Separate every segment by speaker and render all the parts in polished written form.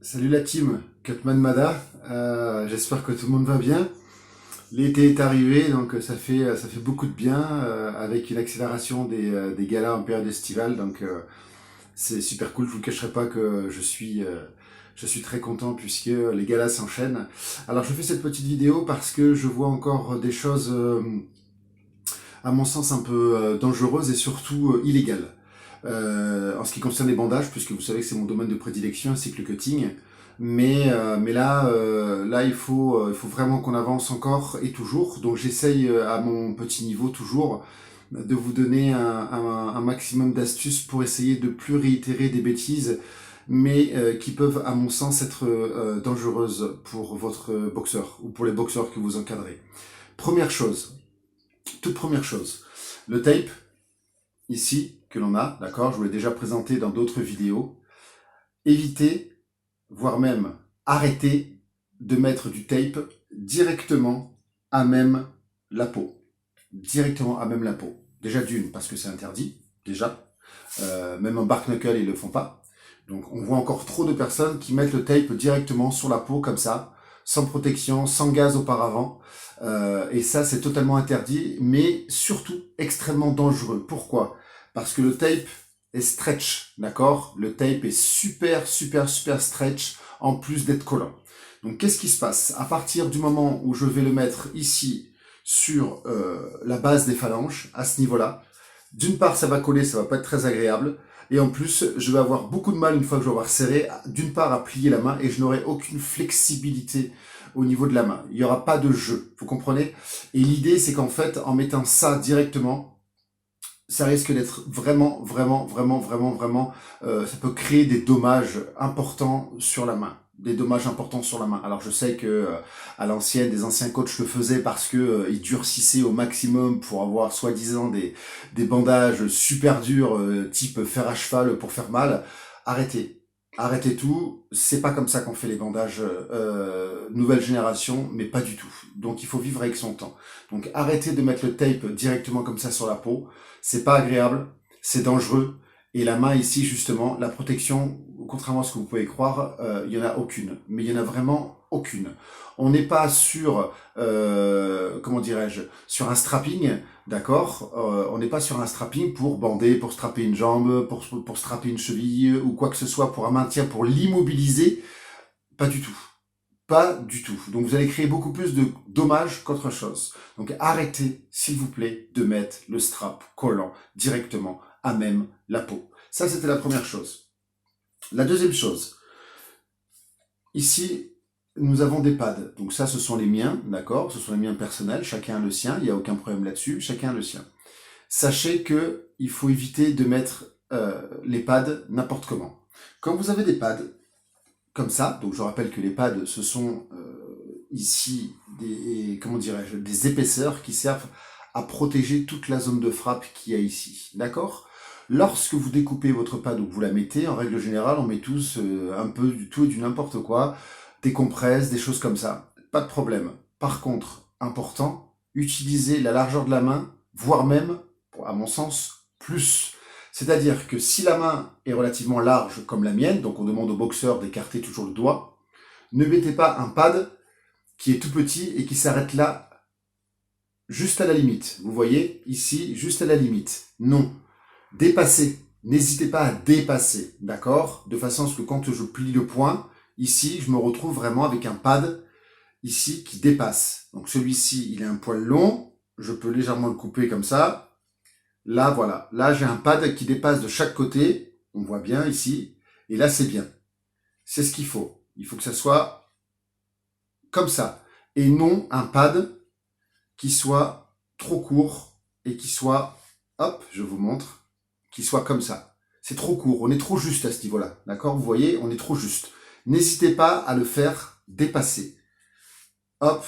Speaker 1: Salut la team, Cutman Mada, j'espère que tout le monde va bien. L'été est arrivé, donc ça fait beaucoup de bien, avec une accélération des galas en période estivale, donc c'est super cool. Je vous cacherai pas que je suis très content puisque les galas s'enchaînent. Alors je fais cette petite vidéo parce que je vois encore des choses, à mon sens, un peu dangereuses et surtout illégales. En ce qui concerne les bandages, puisque vous savez que c'est mon domaine de prédilection ainsi que le cutting. Mais là, il faut vraiment qu'on avance encore et toujours. Donc j'essaye à mon petit niveau toujours de vous donner un maximum d'astuces pour essayer de plus réitérer des bêtises, mais qui peuvent, à mon sens, être dangereuses pour votre boxeur ou pour les boxeurs que vous encadrez. Première chose, toute première chose, le tape, ici, que l'on a, d'accord, je vous l'ai déjà présenté dans d'autres vidéos. Évitez, voire même arrêtez de mettre du tape directement à même la peau. Directement à même la peau. Déjà d'une, parce que c'est interdit, déjà. Même en bark knuckle, ils le font pas. Donc on voit encore trop de personnes qui mettent le tape directement sur la peau, comme ça, sans protection, sans gaz auparavant. Et ça, c'est totalement interdit, mais surtout extrêmement dangereux. Pourquoi ? Parce que le tape est stretch, d'accord ? Le tape est super stretch, en plus d'être collant. Donc qu'est-ce qui se passe ? À partir du moment où je vais le mettre ici, sur la base des phalanges, à ce niveau-là, d'une part ça va coller, ça va pas être très agréable, et en plus je vais avoir beaucoup de mal une fois que je vais avoir serré, d'une part à plier la main, et je n'aurai aucune flexibilité au niveau de la main. Il n'y aura pas de jeu, vous comprenez ? Et l'idée c'est qu'en fait, en mettant ça directement, ça risque d'être vraiment, ça peut créer des dommages importants sur la main. Des dommages importants sur la main. Alors je sais que à l'ancienne, des anciens coachs le faisaient parce que ils durcissaient au maximum pour avoir soi-disant des bandages super durs, type fer à cheval pour faire mal. Arrêtez. Arrêtez tout, c'est pas comme ça qu'on fait les bandages nouvelle génération, mais pas du tout. Donc il faut vivre avec son temps. Donc arrêtez de mettre le tape directement comme ça sur la peau, c'est pas agréable, c'est dangereux, et la main ici justement, la protection, contrairement à ce que vous pouvez croire, il y en a aucune, mais il y en a vraiment aucune. On n'est pas sur, comment dirais-je, sur un strapping, d'accord, on n'est pas sur un strapping pour bander, pour strapper une jambe, pour strapper une cheville, ou quoi que ce soit pour un maintien, pour l'immobiliser. Pas du tout. Pas du tout. Donc vous allez créer beaucoup plus de dommages qu'autre chose. Donc arrêtez, s'il vous plaît, de mettre le strap collant directement à même la peau. Ça, c'était la première chose. La deuxième chose, ici, nous avons des pads. Donc ça, ce sont les miens, d'accord ? Ce sont les miens personnels, chacun a le sien, il n'y a aucun problème là-dessus, chacun a le sien. Sachez que il faut éviter de mettre les pads n'importe comment. Quand vous avez des pads comme ça, donc je rappelle que les pads, ce sont ici des épaisseurs qui servent à protéger toute la zone de frappe qu'il y a ici, d'accord ? Lorsque vous découpez votre pad ou que vous la mettez, en règle générale, on met tous un peu du tout et du n'importe quoi, des compresses, des choses comme ça, pas de problème. Par contre, important, utilisez la largeur de la main, voire même, à mon sens, plus. C'est-à-dire que si la main est relativement large comme la mienne, donc on demande au boxeur d'écarter toujours le doigt, ne mettez pas un pad qui est tout petit et qui s'arrête là, juste à la limite. Vous voyez, ici, juste à la limite. Non. Dépassez. N'hésitez pas à dépasser, d'accord ? De façon à ce que quand je plie le poing, ici, je me retrouve vraiment avec un pad, ici, qui dépasse. Donc celui-ci, il a un poil long, je peux légèrement le couper comme ça. Là, voilà. Là, j'ai un pad qui dépasse de chaque côté. On voit bien ici. Et là, c'est bien. C'est ce qu'il faut. Il faut que ça soit comme ça. Et non un pad qui soit trop court et qui soit, hop, je vous montre, qui soit comme ça. C'est trop court. On est trop juste à ce niveau-là. D'accord ? Vous voyez, on est trop juste. N'hésitez pas à le faire dépasser. Hop,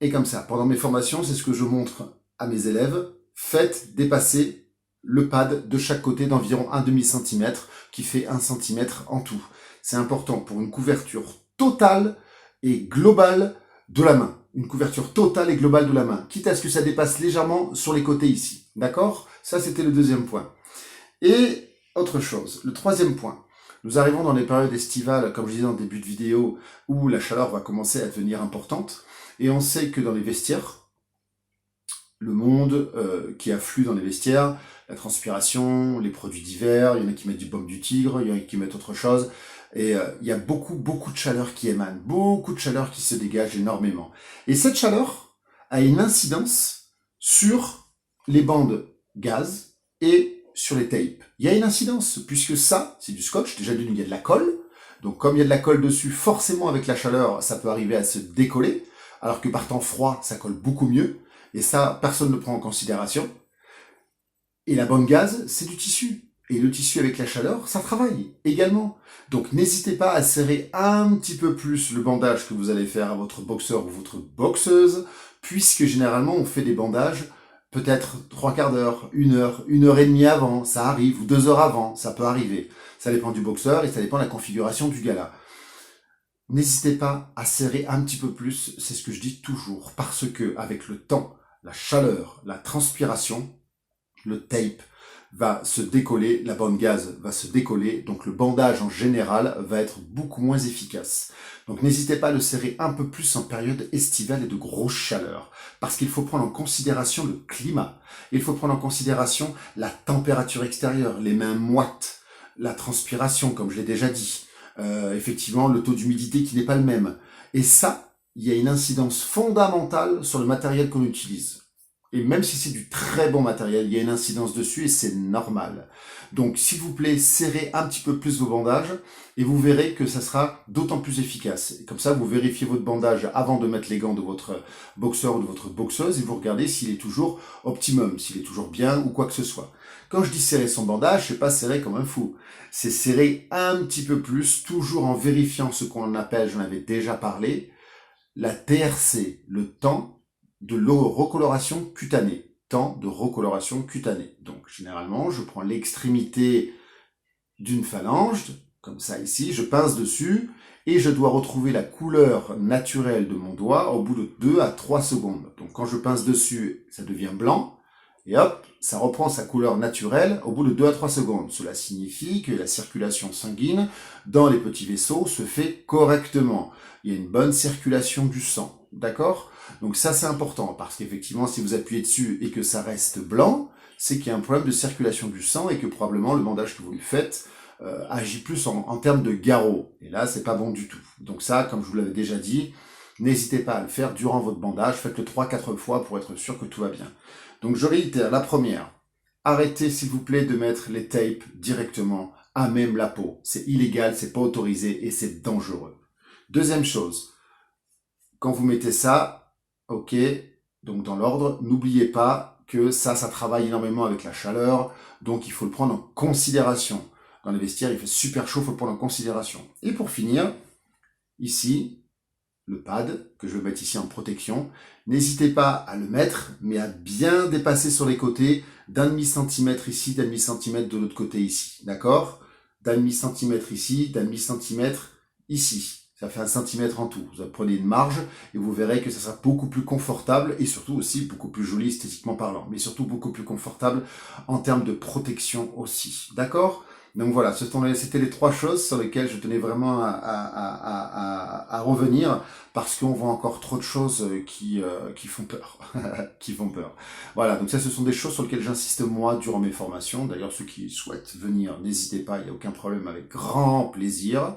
Speaker 1: et comme ça. Pendant mes formations, c'est ce que je montre à mes élèves. Faites dépasser le pad de chaque côté d'environ un demi-centimètre, qui fait 1 centimètre en tout. C'est important pour une couverture totale et globale de la main. Une couverture totale et globale de la main. Quitte à ce que ça dépasse légèrement sur les côtés ici. D'accord ? Ça, c'était le deuxième point. Et autre chose, le troisième point. Nous arrivons dans les périodes estivales, comme je disais en début de vidéo, où la chaleur va commencer à devenir importante. Et on sait que dans les vestiaires, le monde qui afflue dans les vestiaires, la transpiration, les produits d'hiver, il y en a qui mettent du baume du tigre, il y en a qui mettent autre chose, et il y a beaucoup de chaleur qui émane, beaucoup de chaleur qui se dégage énormément. Et cette chaleur a une incidence sur les bandes gaz et sur les tapes. Il y a une incidence, puisque ça, c'est du scotch, déjà d'une, il y a de la colle, donc comme il y a de la colle dessus, forcément avec la chaleur, ça peut arriver à se décoller, alors que par temps froid, ça colle beaucoup mieux, et ça, personne ne le prend en considération. Et la bande gaz, c'est du tissu. Et le tissu avec la chaleur, ça travaille également. Donc n'hésitez pas à serrer un petit peu plus le bandage que vous allez faire à votre boxeur ou votre boxeuse, puisque généralement on fait des bandages peut-être 3/4 d'heure, 1 heure et demie avant, ça arrive, ou 2 heures avant, ça peut arriver. Ça dépend du boxeur et ça dépend de la configuration du gala. N'hésitez pas à serrer un petit peu plus, c'est ce que je dis toujours, parce que avec le temps, la chaleur, la transpiration, le tape va se décoller, la bande gaz va se décoller, donc le bandage en général va être beaucoup moins efficace. Donc n'hésitez pas à le serrer un peu plus en période estivale et de grosse chaleur, parce qu'il faut prendre en considération le climat, il faut prendre en considération la température extérieure, les mains moites, la transpiration, comme je l'ai déjà dit, effectivement le taux d'humidité qui n'est pas le même. Et ça, il y a une incidence fondamentale sur le matériel qu'on utilise. Et même si c'est du très bon matériel, il y a une incidence dessus et c'est normal. Donc, s'il vous plaît, serrez un petit peu plus vos bandages et vous verrez que ça sera d'autant plus efficace. Et comme ça, vous vérifiez votre bandage avant de mettre les gants de votre boxeur ou de votre boxeuse et vous regardez s'il est toujours optimum, s'il est toujours bien ou quoi que ce soit. Quand je dis serrer son bandage, c'est pas serrer comme un fou. C'est serrer un petit peu plus, toujours en vérifiant ce qu'on appelle, j'en avais déjà parlé, la TRC, le temps de recoloration cutanée. Temps de recoloration cutanée. Donc, généralement, je prends l'extrémité d'une phalange, comme ça ici, je pince dessus, et je dois retrouver la couleur naturelle de mon doigt au bout de 2 à 3 secondes. Donc, quand je pince dessus, ça devient blanc, et hop, ça reprend sa couleur naturelle au bout de 2 à 3 secondes. Cela signifie que la circulation sanguine dans les petits vaisseaux se fait correctement. Il y a une bonne circulation du sang, d'accord ? Donc ça, c'est important, parce qu'effectivement, si vous appuyez dessus et que ça reste blanc, c'est qu'il y a un problème de circulation du sang et que probablement le bandage que vous lui faites agit plus en termes de garrot. Et là, c'est pas bon du tout. Donc ça, comme je vous l'avais déjà dit, n'hésitez pas à le faire durant votre bandage. Faites-le 3-4 fois pour être sûr que tout va bien. Donc je réitère, la première, arrêtez s'il vous plaît de mettre les tapes directement à même la peau. C'est illégal, c'est pas autorisé et c'est dangereux. Deuxième chose, quand vous mettez ça, ok, donc dans l'ordre, n'oubliez pas que ça travaille énormément avec la chaleur, donc il faut le prendre en considération. Dans les vestiaires, il fait super chaud, il faut le prendre en considération. Et pour finir, ici, le pad, que je vais mettre ici en protection, n'hésitez pas à le mettre, mais à bien dépasser sur les côtés, d'1,5 cm ici, d'1,5 cm de l'autre côté ici, d'accord? d'1,5 cm ici, d'1,5 cm ici. Ça fait 1 centimètre en tout. Vous prenez une marge et vous verrez que ça sera beaucoup plus confortable et surtout aussi beaucoup plus joli esthétiquement parlant, mais surtout beaucoup plus confortable en termes de protection aussi, d'accord? Donc voilà, c'était les 3 choses sur lesquelles je tenais vraiment à revenir, parce qu'on voit encore trop de choses qui font peur. qui font peur. Voilà, donc ça, ce sont des choses sur lesquelles j'insiste moi durant mes formations. D'ailleurs, ceux qui souhaitent venir, n'hésitez pas, il n'y a aucun problème, avec grand plaisir.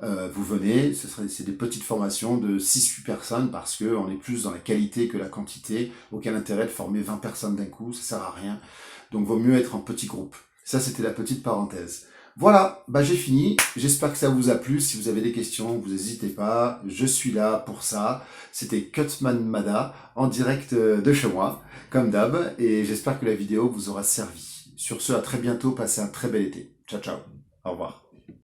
Speaker 1: Vous venez, c'est des petites formations de 6-8 personnes, parce que on est plus dans la qualité que la quantité. Aucun intérêt de former 20 personnes d'un coup, ça sert à rien. Donc vaut mieux être en petit groupe. Ça, c'était la petite parenthèse. Voilà, j'ai fini. J'espère que ça vous a plu. Si vous avez des questions, vous n'hésitez pas. Je suis là pour ça. C'était Cutman Mada, en direct de chez moi, comme d'hab. Et j'espère que la vidéo vous aura servi. Sur ce, à très bientôt. Passez un très bel été. Ciao, ciao. Au revoir.